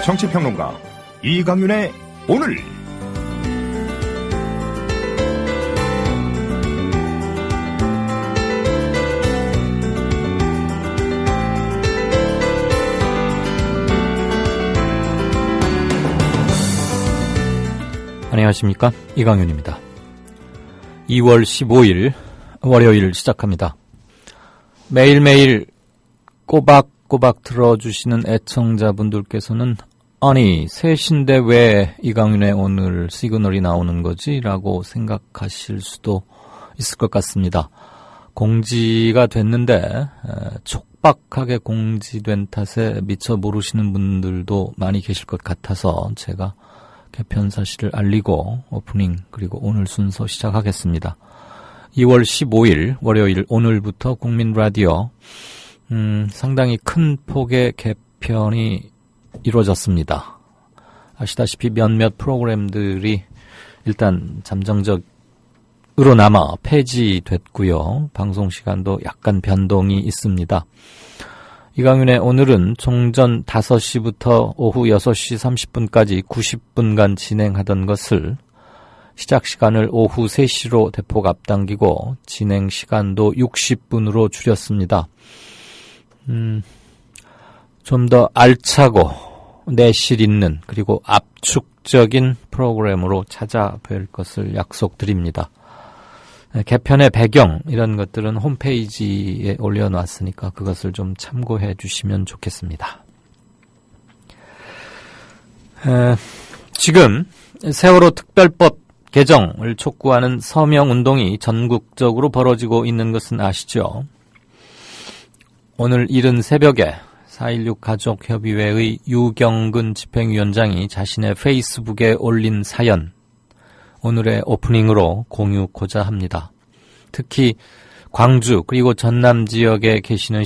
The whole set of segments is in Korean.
정치평론가 이강윤의 오늘. 안녕하십니까, 이강윤입니다. 2월 15일 월요일 시작합니다. 매일매일 꼬박꼬박 들어주시는 애청자분들께서는 아니 3시인데 왜 이강윤의 오늘 시그널이 나오는 거지? 라고 생각하실 수도 있을 것 같습니다. 공지가 됐는데 촉박하게 공지된 탓에 미처 모르시는 분들도 많이 계실 것 같아서 제가 개편 사실을 알리고 오프닝 그리고 오늘 순서 시작하겠습니다. 2월 15일 월요일 오늘부터 국민라디오 상당히 큰 폭의 개편이 이루어졌습니다. 아시다시피 몇몇 프로그램들이 일단 잠정적으로나마 폐지됐고요. 방송 시간도 약간 변동이 있습니다. 이강윤의 오늘은 종전 5시부터 오후 6시 30분까지 90분간 진행하던 것을 시작 시간을 오후 3시로 대폭 앞당기고 진행 시간도 60분으로 줄였습니다. 좀 더 알차고 내실 있는 그리고 압축적인 프로그램으로 찾아뵐 것을 약속드립니다. 개편의 배경 이런 것들은 홈페이지에 올려놨으니까 그것을 좀 참고해 주시면 좋겠습니다. 지금 세월호 특별법 개정을 촉구하는 서명운동이 전국적으로 벌어지고 있는 것은 아시죠? 오늘 이른 새벽에 4.16 가족협의회의 유경근 집행위원장이 자신의 페이스북에 올린 사연, 오늘의 오프닝으로 공유코자 합니다. 특히 광주 그리고 전남 지역에 계시는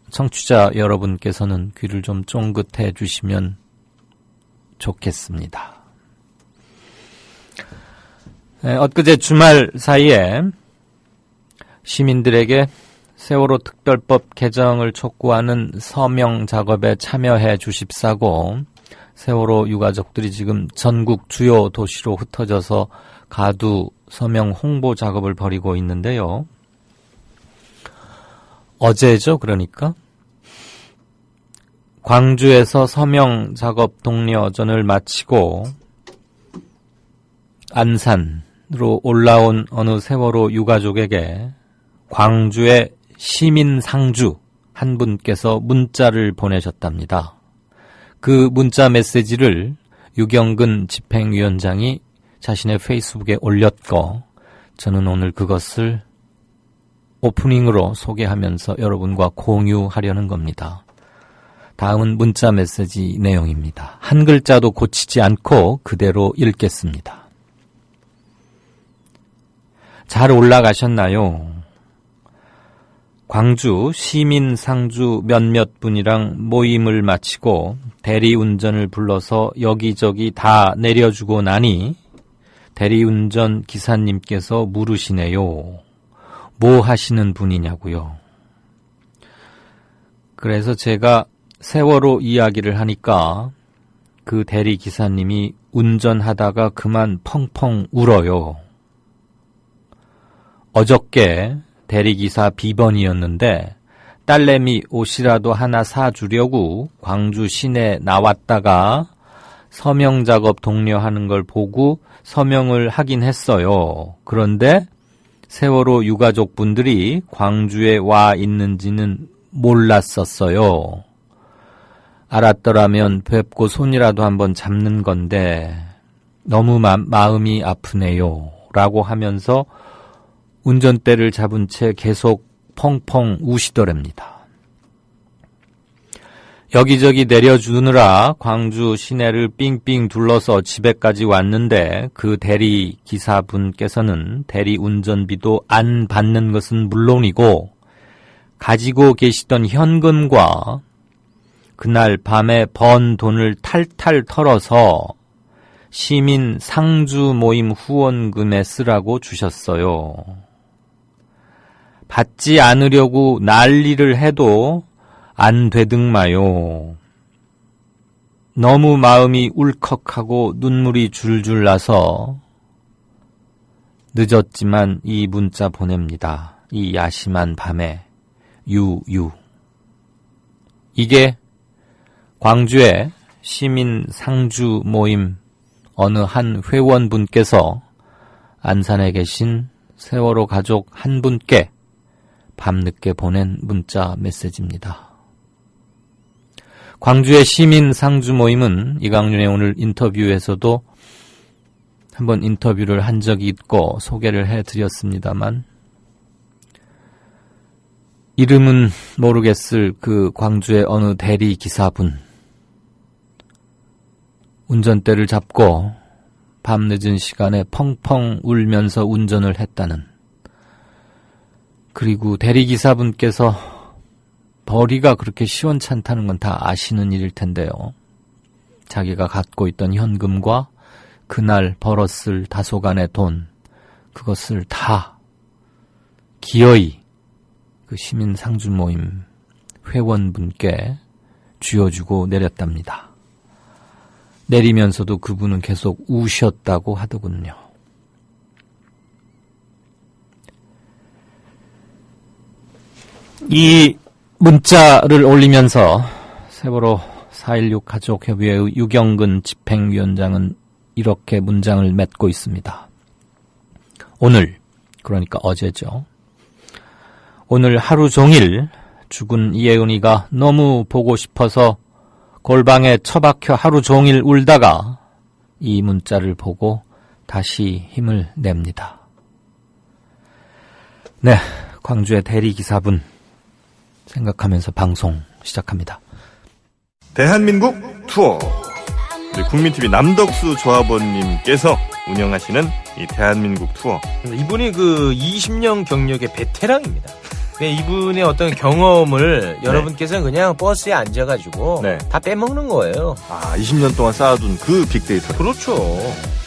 청취자 여러분께서는 귀를 좀 쫑긋해 주시면 좋겠습니다. 엊그제 주말 사이에 시민들에게 세월호 특별법 개정을 촉구하는 서명 작업에 참여해 주십사고 세월호 유가족들이 지금 전국 주요 도시로 흩어져서 가두 서명 홍보 작업을 벌이고 있는데요. 어제죠, 그러니까. 광주에서 서명 작업 독려전을 마치고 안산으로 올라온 어느 세월호 유가족에게 광주의 시민 상주 한 분께서 문자를 보내셨답니다. 그 문자 메시지를 유경근 집행위원장이 자신의 페이스북에 올렸고 저는 오늘 그것을 오프닝으로 소개하면서 여러분과 공유하려는 겁니다. 다음은 문자 메시지 내용입니다. 한 글자도 고치지 않고 그대로 읽겠습니다. 잘 올라가셨나요? 광주 시민 상주 몇몇 분이랑 모임을 마치고 대리운전을 불러서 여기저기 다 내려주고 나니 대리운전 기사님께서 물으시네요. 뭐 하시는 분이냐고요. 그래서 제가 세월호 이야기를 하니까 그 대리 기사님이 운전하다가 그만 펑펑 울어요. 어저께 대리기사 비번이었는데 딸내미 옷이라도 하나 사주려고 광주 시내 나왔다가 서명작업 독려하는 걸 보고 서명을 하긴 했어요. 그런데 세월호 유가족분들이 광주에 와 있는지는 몰랐었어요. 알았더라면 뵙고 손이라도 한번 잡는 건데 너무 마음이 아프네요. 라고 하면서 운전대를 잡은 채 계속 펑펑 우시더랍니다. 여기저기 내려주느라 광주 시내를 삥삥 둘러서 집에까지 왔는데 그 대리 기사분께서는 대리 운전비도 안 받는 것은 물론이고 가지고 계시던 현금과 그날 밤에 번 돈을 탈탈 털어서 시민 상주 모임 후원금에 쓰라고 주셨어요. 받지 않으려고 난리를 해도 안 되등마요. 너무 마음이 울컥하고 눈물이 줄줄 나서 늦었지만 이 문자 보냅니다. 이 야심한 밤에 유유. 이게 광주의 시민 상주 모임 어느 한 회원분께서 안산에 계신 세월호 가족 한 분께 밤늦게 보낸 문자 메시지입니다. 광주의 시민 상주 모임은 이강윤의 오늘 인터뷰에서도 한번 인터뷰를 한 적이 있고 소개를 해드렸습니다만 이름은 모르겠을 그 광주의 어느 대리 기사분 운전대를 잡고 밤늦은 시간에 펑펑 울면서 운전을 했다는 그리고 대리기사분께서 벌이가 그렇게 시원찮다는 건 다 아시는 일일 텐데요. 자기가 갖고 있던 현금과 그날 벌었을 다소간의 돈 그것을 다 기어이 그 시민 상주 모임 회원분께 쥐어주고 내렸답니다. 내리면서도 그분은 계속 우셨다고 하더군요. 이 문자를 올리면서 세월호 4.16 가족협의회의 유경근 집행위원장은 이렇게 문장을 맺고 있습니다. 오늘, 그러니까 어제죠. 오늘 하루 종일 죽은 이혜은이가 너무 보고 싶어서 골방에 처박혀 하루 종일 울다가 이 문자를 보고 다시 힘을 냅니다. 네, 광주의 대리기사분 생각하면서 방송 시작합니다. 대한민국 투어. 우리 국민TV 남덕수 조합원님께서 운영하시는 이 대한민국 투어. 이분이 그 20년 경력의 베테랑입니다. 이분의 어떤 경험을 여러분께서는 그냥 버스에 앉아가지고 다 빼먹는 거예요. 아, 20년 동안 쌓아둔 그 빅데이터. 그렇죠.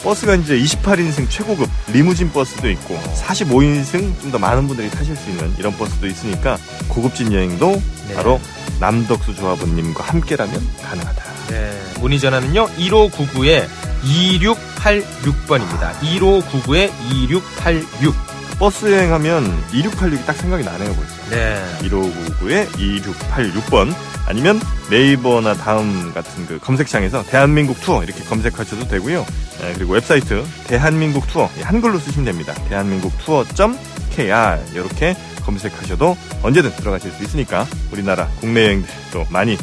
버스가 이제 28인승 최고급 리무진 버스도 있고 45인승 좀 더 많은 분들이 타실 수 있는 이런 버스도 있으니까 고급진 여행도 바로 남덕수 조합원님과 함께라면 가능하다. 네. 문의 전화는요 1599-2686번입니다. 1599-2686. 버스 여행하면 2686이 딱 생각이 나네요, 벌써. 네. 1599-2686번 아니면 네이버나 다음 같은 그 검색창에서 대한민국 투어 이렇게 검색하셔도 되고요. 네, 그리고 웹사이트 대한민국 투어 한글로 쓰시면 됩니다. 대한민국 투어.kr 이렇게 검색하셔도 언제든 들어가실 수 있으니까 우리나라 국내 여행들 또 많이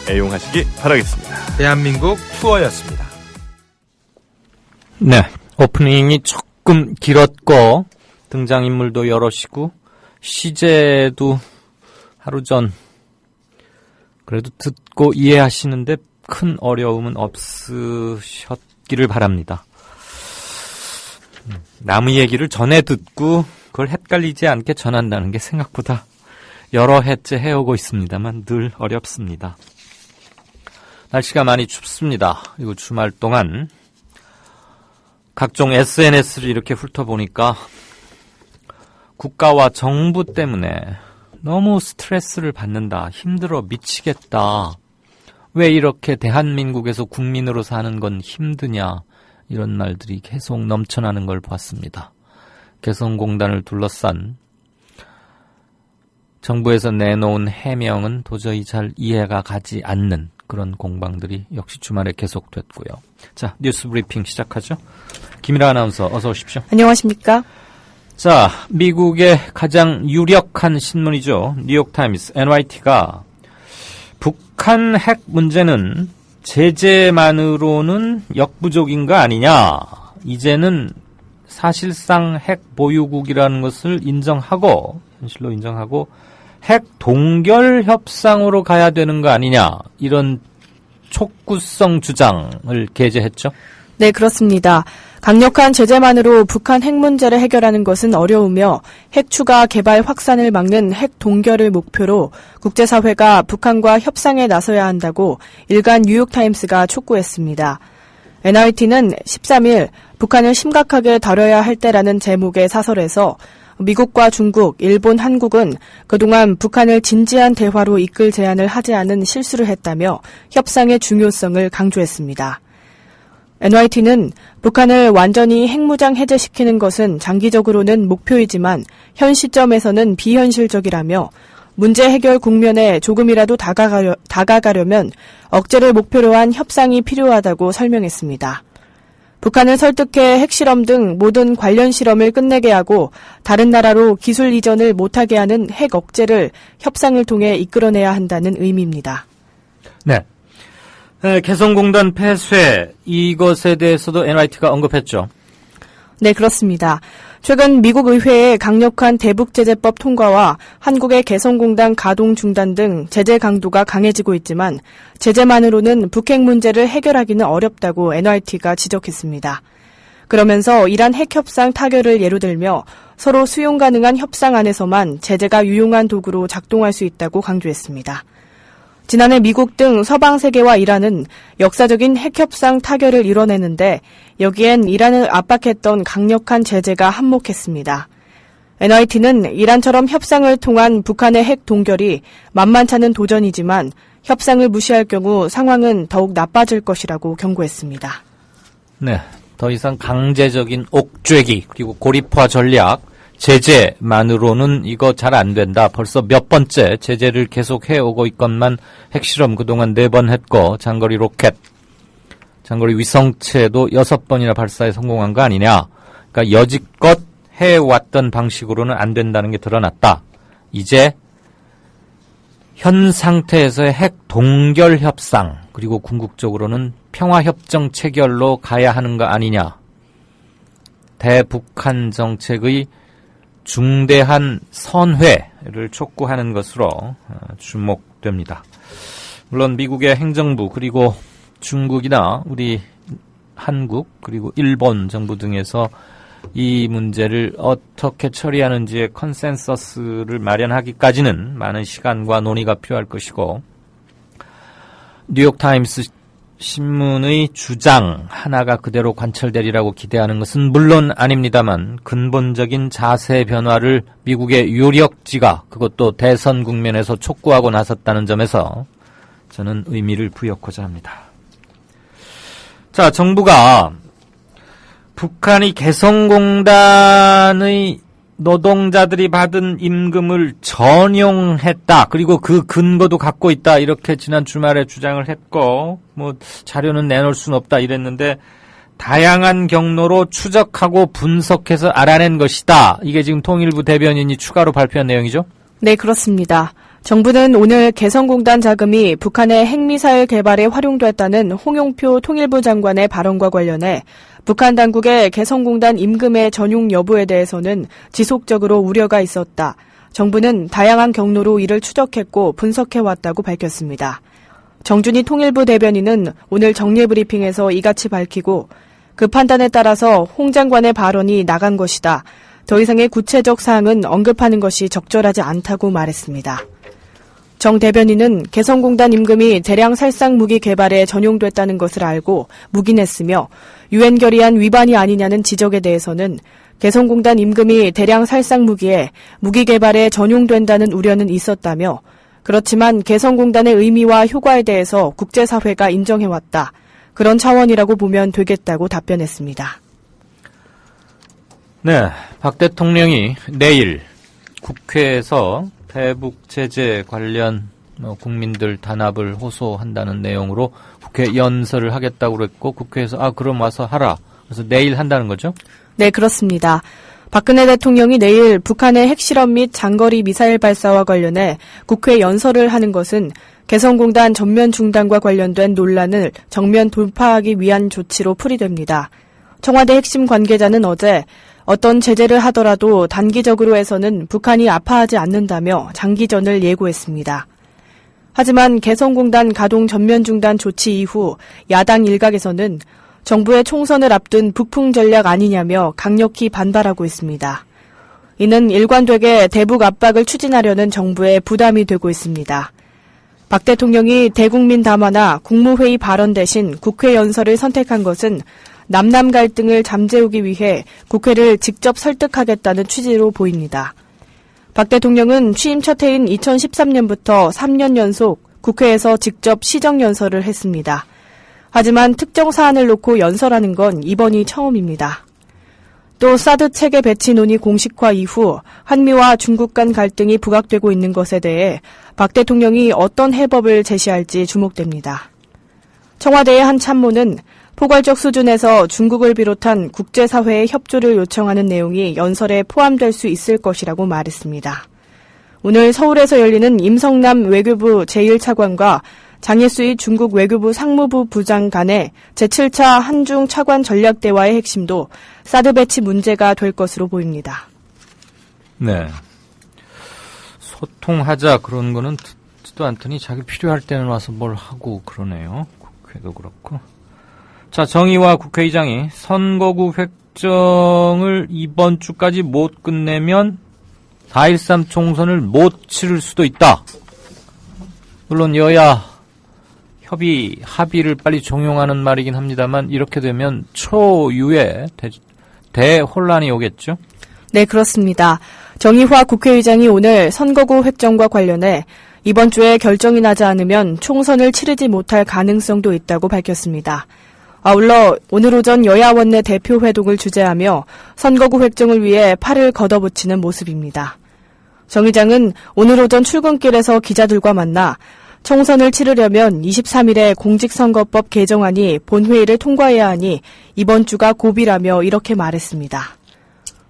애용하시기 바라겠습니다. 대한민국 투어였습니다. 네, 오프닝이 조금 길었고 등장인물도 여럿이고 시제도 하루 전 그래도 듣고 이해하시는데 큰 어려움은 없으셨기를 바랍니다. 남의 얘기를 전에 듣고 그걸 헷갈리지 않게 전한다는 게 생각보다 여러 해째 해오고 있습니다만 늘 어렵습니다. 날씨가 많이 춥습니다. 그리고 주말 동안 각종 SNS를 이렇게 훑어보니까 국가와 정부 때문에 너무 스트레스를 받는다. 힘들어 미치겠다. 왜 이렇게 대한민국에서 국민으로 사는 건 힘드냐. 이런 말들이 계속 넘쳐나는 걸 보았습니다. 개성공단을 둘러싼 정부에서 내놓은 해명은 도저히 잘 이해가 가지 않는 그런 공방들이 역시 주말에 계속됐고요. 자, 뉴스 브리핑 시작하죠. 김일아 아나운서 어서 오십시오. 안녕하십니까? 자, 미국의 가장 유력한 신문이죠. 뉴욕타임스, NYT가 북한 핵 문제는 제재만으로는 역부족인 거 아니냐. 이제는 사실상 핵 보유국이라는 것을 인정하고, 현실로 인정하고 핵 동결 협상으로 가야 되는 거 아니냐. 이런 촉구성 주장을 게재했죠. 네, 그렇습니다. 강력한 제재만으로 북한 핵 문제를 해결하는 것은 어려우며 핵 추가 개발 확산을 막는 핵 동결을 목표로 국제사회가 북한과 협상에 나서야 한다고 일간 뉴욕타임스가 촉구했습니다. NYT는 13일 북한을 심각하게 다뤄야 할 때라는 제목의 사설에서 미국과 중국, 일본, 한국은 그동안 북한을 진지한 대화로 이끌 제안을 하지 않은 실수를 했다며 협상의 중요성을 강조했습니다. NYT는 북한을 완전히 핵무장 해제시키는 것은 장기적으로는 목표이지만 현 시점에서는 비현실적이라며 문제 해결 국면에 조금이라도 다가가려면 억제를 목표로 한 협상이 필요하다고 설명했습니다. 북한을 설득해 핵실험 등 모든 관련 실험을 끝내게 하고 다른 나라로 기술 이전을 못하게 하는 핵 억제를 협상을 통해 이끌어내야 한다는 의미입니다. 네. 개성공단 폐쇄 이것에 대해서도 NYT가 언급했죠. 네, 그렇습니다. 최근 미국 의회의 강력한 대북제재법 통과와 한국의 개성공단 가동 중단 등 제재 강도가 강해지고 있지만 제재만으로는 북핵 문제를 해결하기는 어렵다고 NYT가 지적했습니다. 그러면서 이란 핵협상 타결을 예로 들며 서로 수용 가능한 협상 안에서만 제재가 유용한 도구로 작동할 수 있다고 강조했습니다. 지난해 미국 등 서방 세계와 이란은 역사적인 핵협상 타결을 이뤄내는데 여기엔 이란을 압박했던 강력한 제재가 한몫했습니다. NYT는 이란처럼 협상을 통한 북한의 핵 동결이 만만찮은 도전이지만 협상을 무시할 경우 상황은 더욱 나빠질 것이라고 경고했습니다. 네, 더 이상 강제적인 옥죄기 그리고 고립화 전략 제재만으로는 이거 잘 안 된다. 벌써 몇 번째 제재를 계속 해오고 있건만 핵실험 그동안 4번 했고 장거리 로켓, 장거리 위성체도 6번이나 발사에 성공한 거 아니냐. 그러니까 여지껏 해왔던 방식으로는 안 된다는 게 드러났다. 이제 현 상태에서의 핵 동결 협상 그리고 궁극적으로는 평화협정 체결로 가야 하는 거 아니냐. 대북한 정책의 중대한 선회를 촉구하는 것으로 주목됩니다. 물론 미국의 행정부 그리고 중국이나 우리 한국 그리고 일본 정부 등에서 이 문제를 어떻게 처리하는지의 컨센서스를 마련하기까지는 많은 시간과 논의가 필요할 것이고 뉴욕타임스 신문의 주장 하나가 그대로 관철되리라고 기대하는 것은 물론 아닙니다만 근본적인 자세 변화를 미국의 유력지가 그것도 대선 국면에서 촉구하고 나섰다는 점에서 저는 의미를 부여하고자 합니다. 자, 정부가 북한이 개성공단의 노동자들이 받은 임금을 전용했다. 그리고 그 근거도 갖고 있다. 이렇게 지난 주말에 주장을 했고 자료는 내놓을 수는 없다 이랬는데 다양한 경로로 추적하고 분석해서 알아낸 것이다. 이게 지금 통일부 대변인이 추가로 발표한 내용이죠? 네, 그렇습니다. 정부는 오늘 개성공단 자금이 북한의 핵미사일 개발에 활용됐다는 홍영표 통일부 장관의 발언과 관련해 북한 당국의 개성공단 임금의 전용 여부에 대해서는 지속적으로 우려가 있었다. 정부는 다양한 경로로 이를 추적했고 분석해왔다고 밝혔습니다. 정준희 통일부 대변인은 오늘 정례브리핑에서 이같이 밝히고 그 판단에 따라서 홍 장관의 발언이 나간 것이다. 더 이상의 구체적 사항은 언급하는 것이 적절하지 않다고 말했습니다. 정 대변인은 개성공단 임금이 대량 살상 무기 개발에 전용됐다는 것을 알고 묵인했으며 유엔 결의안 위반이 아니냐는 지적에 대해서는 개성공단 임금이 대량 살상 무기에 무기 개발에 전용된다는 우려는 있었다며 그렇지만 개성공단의 의미와 효과에 대해서 국제사회가 인정해왔다. 그런 차원이라고 보면 되겠다고 답변했습니다. 네, 박 대통령이 내일 국회에서 대북 제재 관련 국민들 단합을 호소한다는 내용으로 국회 연설을 하겠다고 그랬고 국회에서 그럼 와서 하라. 그래서 내일 한다는 거죠? 네, 그렇습니다. 박근혜 대통령이 내일 북한의 핵실험 및 장거리 미사일 발사와 관련해 국회 연설을 하는 것은 개성공단 전면 중단과 관련된 논란을 정면 돌파하기 위한 조치로 풀이됩니다. 청와대 핵심 관계자는 어제 어떤 제재를 하더라도 단기적으로 해서는 북한이 아파하지 않는다며 장기전을 예고했습니다. 하지만 개성공단 가동 전면 중단 조치 이후 야당 일각에서는 정부의 총선을 앞둔 북풍 전략 아니냐며 강력히 반발하고 있습니다. 이는 일관되게 대북 압박을 추진하려는 정부의 부담이 되고 있습니다. 박 대통령이 대국민 담화나 국무회의 발언 대신 국회 연설을 선택한 것은 남남 갈등을 잠재우기 위해 국회를 직접 설득하겠다는 취지로 보입니다. 박 대통령은 취임 첫 해인 2013년부터 3년 연속 국회에서 직접 시정연설을 했습니다. 하지만 특정 사안을 놓고 연설하는 건 이번이 처음입니다. 또 사드 체계 배치 논의 공식화 이후 한미와 중국 간 갈등이 부각되고 있는 것에 대해 박 대통령이 어떤 해법을 제시할지 주목됩니다. 청와대의 한 참모는 포괄적 수준에서 중국을 비롯한 국제사회의 협조를 요청하는 내용이 연설에 포함될 수 있을 것이라고 말했습니다. 오늘 서울에서 열리는 임성남 외교부 제1차관과 장예수희 중국 외교부 상무부 부장 간의 제7차 한중 차관 전략대화의 핵심도 사드 배치 문제가 될 것으로 보입니다. 네. 소통하자 그런 거는 듣지도 않더니 자기 필요할 때는 와서 뭘 하고 그러네요. 국회도 그렇고. 자, 정의와 국회의장이 선거구 획정을 이번 주까지 못 끝내면 4.13 총선을 못 치를 수도 있다. 물론 여야 합의를 빨리 종용하는 말이긴 합니다만 이렇게 되면 초유의 대혼란이 오겠죠? 네, 그렇습니다. 정의화 국회의장이 오늘 선거구 획정과 관련해 이번 주에 결정이 나지 않으면 총선을 치르지 못할 가능성도 있다고 밝혔습니다. 아울러 오늘 오전 여야 원내 대표 회동을 주재하며 선거구 획정을 위해 팔을 걷어붙이는 모습입니다. 정 의장은 오늘 오전 출근길에서 기자들과 만나 총선을 치르려면 23일에 공직선거법 개정안이 본회의를 통과해야 하니 이번 주가 고비라며 이렇게 말했습니다.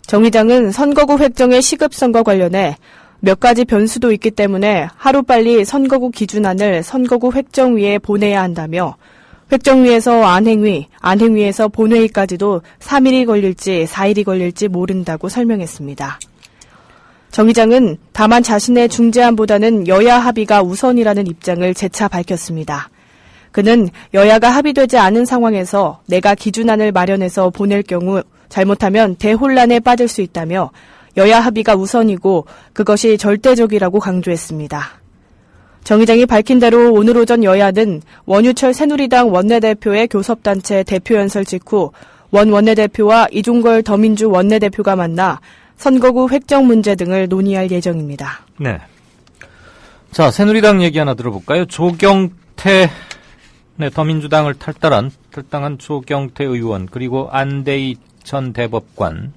정 의장은 선거구 획정의 시급성과 관련해 몇 가지 변수도 있기 때문에 하루빨리 선거구 기준안을 선거구 획정위에 보내야 한다며 획정위에서 안행위, 안행위에서 본회의까지도 3일이 걸릴지 4일이 걸릴지 모른다고 설명했습니다. 정 의장은 다만 자신의 중재안보다는 여야 합의가 우선이라는 입장을 재차 밝혔습니다. 그는 여야가 합의되지 않은 상황에서 내가 기준안을 마련해서 보낼 경우 잘못하면 대혼란에 빠질 수 있다며 여야 합의가 우선이고 그것이 절대적이라고 강조했습니다. 정 의장이 밝힌 대로 오늘 오전 여야는 원유철 새누리당 원내대표의 교섭단체 대표연설 직후 원 원내대표와 이종걸 더민주 원내대표가 만나 선거구 획정 문제 등을 논의할 예정입니다. 네. 자, 새누리당 얘기 하나 들어볼까요? 조경태, 네, 더민주당을 탈당한 조경태 의원, 그리고 안대희 전 대법관.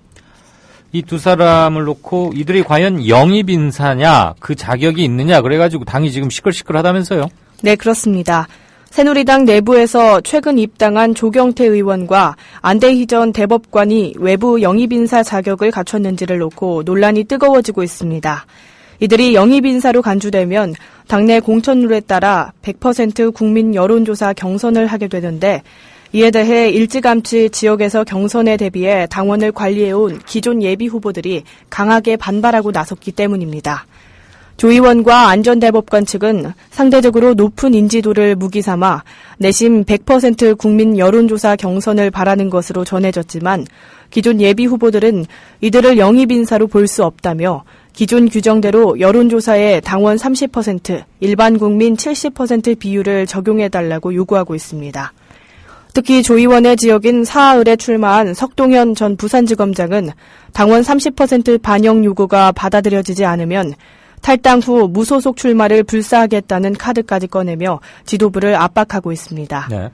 이 두 사람을 놓고 이들이 과연 영입 인사냐, 그 자격이 있느냐, 그래가지고 당이 지금 시끌시끌하다면서요? 네, 그렇습니다. 새누리당 내부에서 최근 입당한 조경태 의원과 안대희 전 대법관이 외부 영입인사 자격을 갖췄는지를 놓고 논란이 뜨거워지고 있습니다. 이들이 영입인사로 간주되면 당내 공천룰에 따라 100% 국민 여론조사 경선을 하게 되는데 이에 대해 일찌감치 지역에서 경선에 대비해 당원을 관리해온 기존 예비 후보들이 강하게 반발하고 나섰기 때문입니다. 조 의원과 안 전 대법관 측은 상대적으로 높은 인지도를 무기 삼아 내심 100% 국민 여론조사 경선을 바라는 것으로 전해졌지만 기존 예비 후보들은 이들을 영입인사로 볼 수 없다며 기존 규정대로 여론조사에 당원 30%, 일반 국민 70% 비율을 적용해달라고 요구하고 있습니다. 특히 조 의원의 지역인 사하을에 출마한 석동현 전 부산지검장은 당원 30% 반영 요구가 받아들여지지 않으면 탈당 후 무소속 출마를 불사하겠다는 카드까지 꺼내며 지도부를 압박하고 있습니다. 네.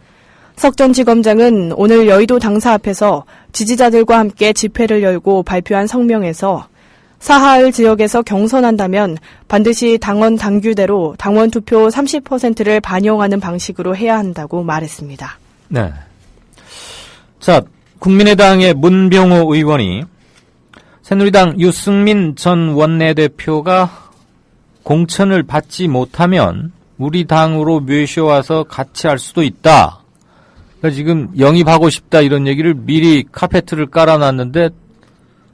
석 전 지검장은 오늘 여의도 당사 앞에서 지지자들과 함께 집회를 열고 발표한 성명에서 사하을 지역에서 경선한다면 반드시 당원 당규대로 당원 투표 30%를 반영하는 방식으로 해야 한다고 말했습니다. 네. 자, 국민의당의 문병호 의원이 새누리당 유승민 전 원내대표가 공천을 받지 못하면 우리 당으로 모셔와서 같이 할 수도 있다. 그러니까 지금 영입하고 싶다 이런 얘기를 미리 카페트를 깔아놨는데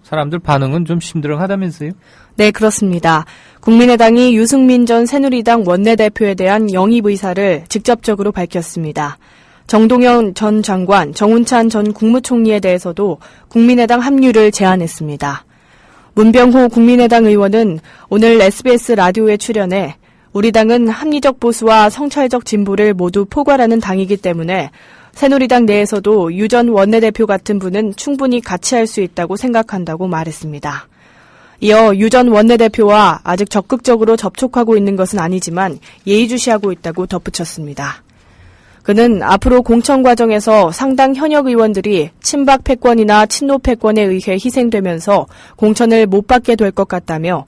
사람들 반응은 좀 심드렁하다면서요? 네, 그렇습니다. 국민의당이 유승민 전 새누리당 원내대표에 대한 영입 의사를 직접적으로 밝혔습니다. 정동영 전 장관, 정운찬 전 국무총리에 대해서도 국민의당 합류를 제안했습니다. 문병호 국민의당 의원은 오늘 SBS 라디오에 출연해 우리 당은 합리적 보수와 성찰적 진보를 모두 포괄하는 당이기 때문에 새누리당 내에서도 유 전 원내대표 같은 분은 충분히 같이 할 수 있다고 생각한다고 말했습니다. 이어 유 전 원내대표와 아직 적극적으로 접촉하고 있는 것은 아니지만 예의주시하고 있다고 덧붙였습니다. 그는 앞으로 공천 과정에서 상당 현역 의원들이 친박 패권이나 친노 패권에 의해 희생되면서 공천을 못 받게 될 것 같다며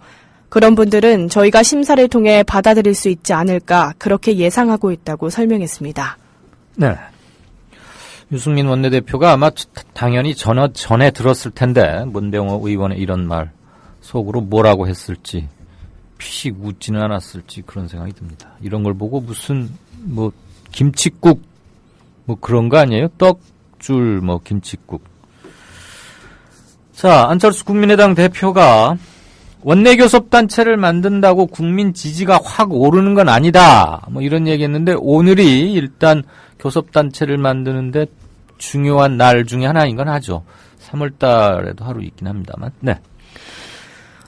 그런 분들은 저희가 심사를 통해 받아들일 수 있지 않을까 그렇게 예상하고 있다고 설명했습니다. 네. 유승민 원내대표가 아마 당연히 전에 들었을 텐데 문대홍 의원의 이런 말 속으로 뭐라고 했을지 피식 웃지는 않았을지 그런 생각이 듭니다. 이런 걸 보고 무슨 김칫국 그런 거 아니에요? 떡줄 김칫국. 자, 안철수 국민의당 대표가 원내교섭단체를 만든다고 국민 지지가 확 오르는 건 아니다. 이런 얘기했는데 오늘이 일단 교섭단체를 만드는데 중요한 날 중에 하나인 건 하죠. 3월 달에도 하루 있긴 합니다만. 네.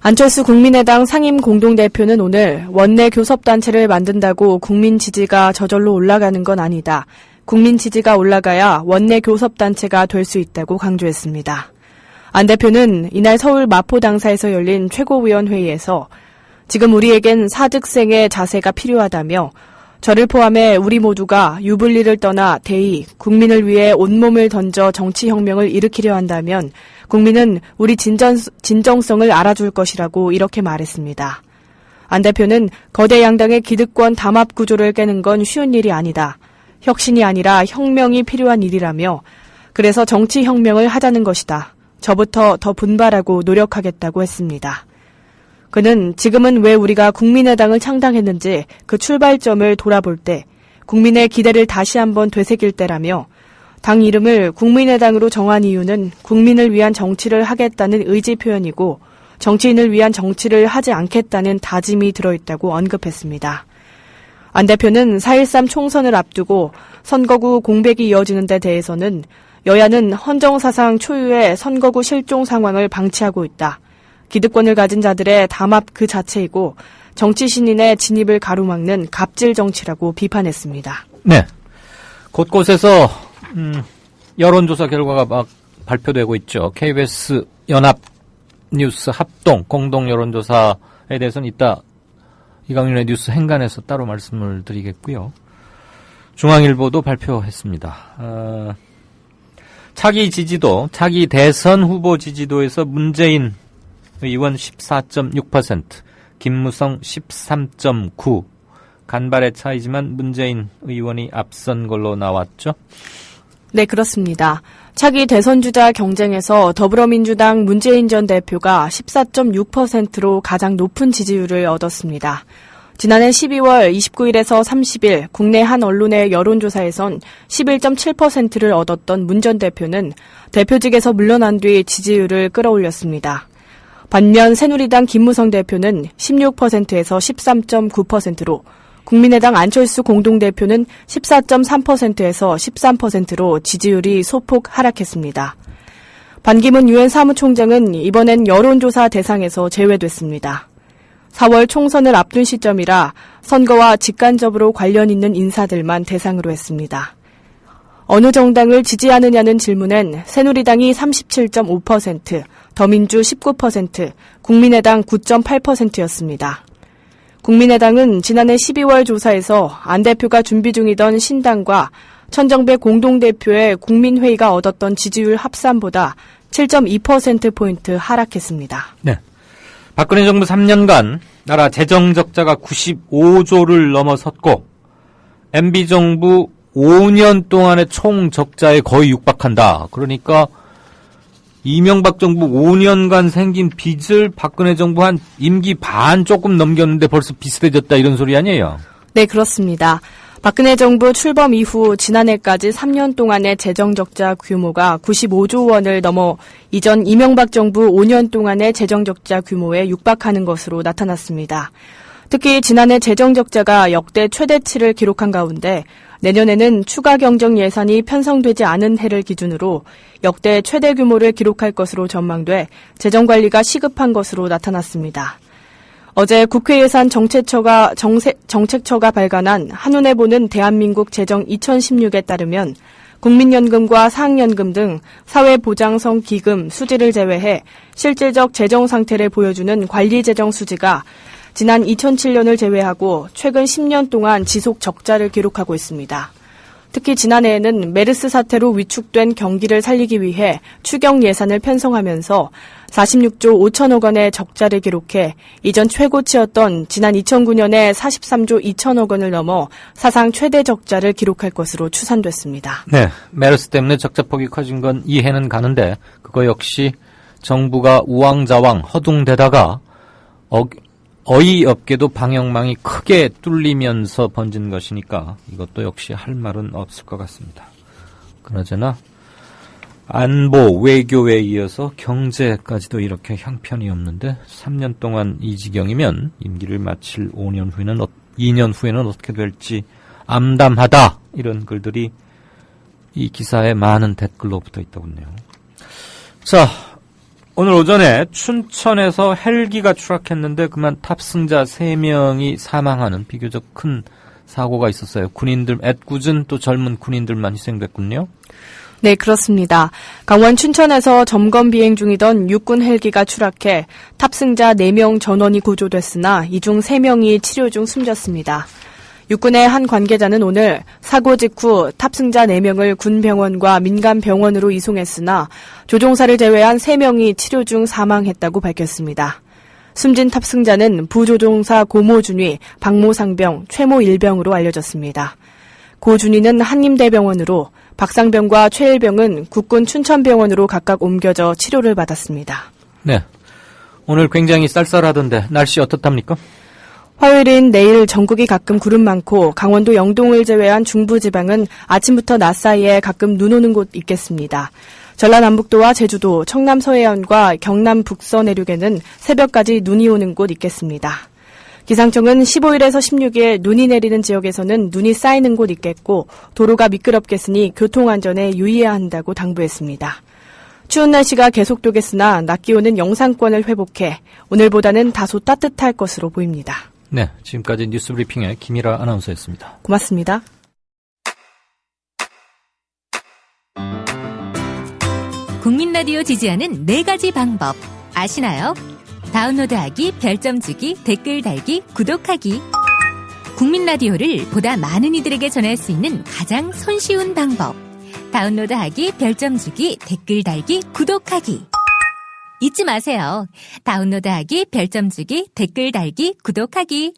안철수 국민의당 상임 공동대표는 오늘 원내 교섭단체를 만든다고 국민 지지가 저절로 올라가는 건 아니다. 국민 지지가 올라가야 원내 교섭단체가 될 수 있다고 강조했습니다. 안 대표는 이날 서울 마포당사에서 열린 최고위원회의에서 지금 우리에겐 사직생의 자세가 필요하다며 저를 포함해 우리 모두가 유불리를 떠나 대의, 국민을 위해 온몸을 던져 정치혁명을 일으키려 한다면 국민은 우리 진정성을 알아줄 것이라고 이렇게 말했습니다. 안 대표는 거대 양당의 기득권 담합 구조를 깨는 건 쉬운 일이 아니다. 혁신이 아니라 혁명이 필요한 일이라며 그래서 정치혁명을 하자는 것이다. 저부터 더 분발하고 노력하겠다고 했습니다. 그는 지금은 왜 우리가 국민의당을 창당했는지 그 출발점을 돌아볼 때 국민의 기대를 다시 한번 되새길 때라며 당 이름을 국민의당으로 정한 이유는 국민을 위한 정치를 하겠다는 의지 표현이고 정치인을 위한 정치를 하지 않겠다는 다짐이 들어있다고 언급했습니다. 안 대표는 4.13 총선을 앞두고 선거구 공백이 이어지는 데 대해서는 여야는 헌정사상 초유의 선거구 실종 상황을 방치하고 있다. 기득권을 가진 자들의 담합 그 자체이고 정치 신인의 진입을 가로막는 갑질 정치라고 비판했습니다. 네. 곳곳에서 여론조사 결과가 막 발표되고 있죠. KBS 연합뉴스 합동 공동 여론조사에 대해서는 이따 이강윤의 뉴스 행간에서 따로 말씀을 드리겠고요. 중앙일보도 발표했습니다. 차기 대선 후보 지지도에서 문재인 의원 14.6%, 김무성 13.9%, 간발의 차이지만 문재인 의원이 앞선 걸로 나왔죠? 네, 그렇습니다. 차기 대선 주자 경쟁에서 더불어민주당 문재인 전 대표가 14.6%로 가장 높은 지지율을 얻었습니다. 지난해 12월 29일에서 30일 국내 한 언론의 여론조사에선 11.7%를 얻었던 문 전 대표는 대표직에서 물러난 뒤 지지율을 끌어올렸습니다. 반면 새누리당 김무성 대표는 16%에서 13.9%로 국민의당 안철수 공동대표는 14.3%에서 13%로 지지율이 소폭 하락했습니다. 반기문 유엔 사무총장은 이번엔 여론조사 대상에서 제외됐습니다. 4월 총선을 앞둔 시점이라 선거와 직간접으로 관련 있는 인사들만 대상으로 했습니다. 어느 정당을 지지하느냐는 질문엔 새누리당이 37.5%, 더민주 19%, 국민의당 9.8%였습니다. 국민의당은 지난해 12월 조사에서 안 대표가 준비 중이던 신당과 천정배 공동대표의 국민회의가 얻었던 지지율 합산보다 7.2%포인트 하락했습니다. 네. 박근혜 정부 3년간 나라 재정 적자가 95조를 넘어섰고 MB정부 5년 동안의 총 적자에 거의 육박한다. 그러니까 이명박 정부 5년간 생긴 빚을 박근혜 정부 한 임기 반 조금 넘겼는데 벌써 비슷해졌다 이런 소리 아니에요? 네, 그렇습니다. 박근혜 정부 출범 이후 지난해까지 3년 동안의 재정적자 규모가 95조 원을 넘어 이전 이명박 정부 5년 동안의 재정적자 규모에 육박하는 것으로 나타났습니다. 특히 지난해 재정적자가 역대 최대치를 기록한 가운데 내년에는 추가 경정 예산이 편성되지 않은 해를 기준으로 역대 최대 규모를 기록할 것으로 전망돼 재정관리가 시급한 것으로 나타났습니다. 어제 국회예산 정책처가 발간한 한눈에 보는 대한민국 재정 2016에 따르면 국민연금과 사학연금 등 사회보장성 기금 수지를 제외해 실질적 재정 상태를 보여주는 관리재정 수지가 지난 2007년을 제외하고 최근 10년 동안 지속 적자를 기록하고 있습니다. 특히 지난해에는 메르스 사태로 위축된 경기를 살리기 위해 추경 예산을 편성하면서 46조 5천억 원의 적자를 기록해 이전 최고치였던 지난 2009년에 43조 2천억 원을 넘어 사상 최대 적자를 기록할 것으로 추산됐습니다. 네, 메르스 때문에 적자폭이 커진 건 이해는 가는데 그거 역시 정부가 우왕좌왕 허둥대다가 어이없게도 방역망이 크게 뚫리면서 번진 것이니까 이것도 역시 할 말은 없을 것 같습니다. 그나저나 안보, 외교에 이어서 경제까지도 이렇게 형편이 없는데 3년 동안 이 지경이면 임기를 마칠 2년 후에는 어떻게 될지 암담하다 이런 글들이 이 기사에 많은 댓글로 붙어 있더군요. 자, 오늘 오전에 춘천에서 헬기가 추락했는데 그만 탑승자 3명이 사망하는 비교적 큰 사고가 있었어요. 군인들, 애꿎은 또 젊은 군인들만 희생됐군요. 네, 그렇습니다. 강원 춘천에서 점검 비행 중이던 육군 헬기가 추락해 탑승자 4명 전원이 구조됐으나 이 중 3명이 치료 중 숨졌습니다. 육군의 한 관계자는 오늘 사고 직후 탑승자 4명을 군병원과 민간병원으로 이송했으나 조종사를 제외한 3명이 치료 중 사망했다고 밝혔습니다. 숨진 탑승자는 부조종사 고모준위, 박모상병, 최모일병으로 알려졌습니다. 고준위는 한림대병원으로, 박상병과 최일병은 국군 춘천병원으로 각각 옮겨져 치료를 받았습니다. 네, 오늘 굉장히 쌀쌀하던데 날씨 어떻답니까? 화요일인 내일 전국이 가끔 구름 많고 강원도 영동을 제외한 중부지방은 아침부터 낮 사이에 가끔 눈 오는 곳 있겠습니다. 전라남북도와 제주도, 청남 서해안과 경남 북서 내륙에는 새벽까지 눈이 오는 곳 있겠습니다. 기상청은 15일에서 16일 눈이 내리는 지역에서는 눈이 쌓이는 곳 있겠고 도로가 미끄럽겠으니 교통안전에 유의해야 한다고 당부했습니다. 추운 날씨가 계속되겠으나 낮 기온은 영상권을 회복해 오늘보다는 다소 따뜻할 것으로 보입니다. 네, 지금까지 뉴스 브리핑의 김일아 아나운서였습니다. 고맙습니다. 국민 라디오 지지하는 4가지 방법 아시나요? 다운로드하기, 별점 주기, 댓글 달기, 구독하기. 국민 라디오를 보다 많은 이들에게 전할 수 있는 가장 손쉬운 방법. 다운로드하기, 별점 주기, 댓글 달기, 구독하기. 잊지 마세요. 다운로드하기, 별점 주기, 댓글 달기, 구독하기.